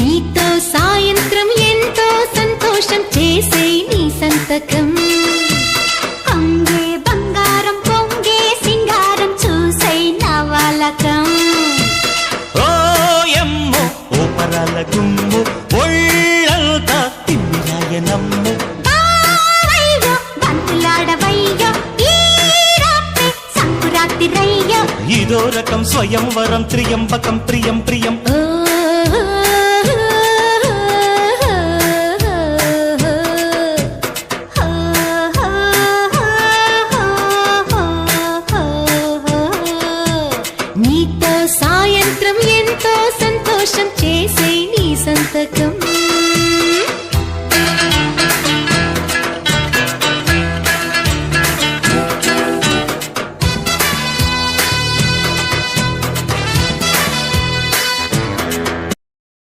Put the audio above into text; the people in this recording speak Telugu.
నీతో సాయంత్రం ఎంతో సంతోషం చేసే నీ సంతకం కొంగే బంగారం పొంగే సింగారం చూసే నవలకం ఓ యమ్మో ఓ పరాల గుమ్ము ఒళ్ళంతా తిమ్మిరాయనమ్ము బంతులాడవయ్యో ఈ రాత్రి సంకురాత్రి రయ్యో ఇదో రకం స్వయంవరం త్రియంబకం ప్రియం ప్రియం ఓ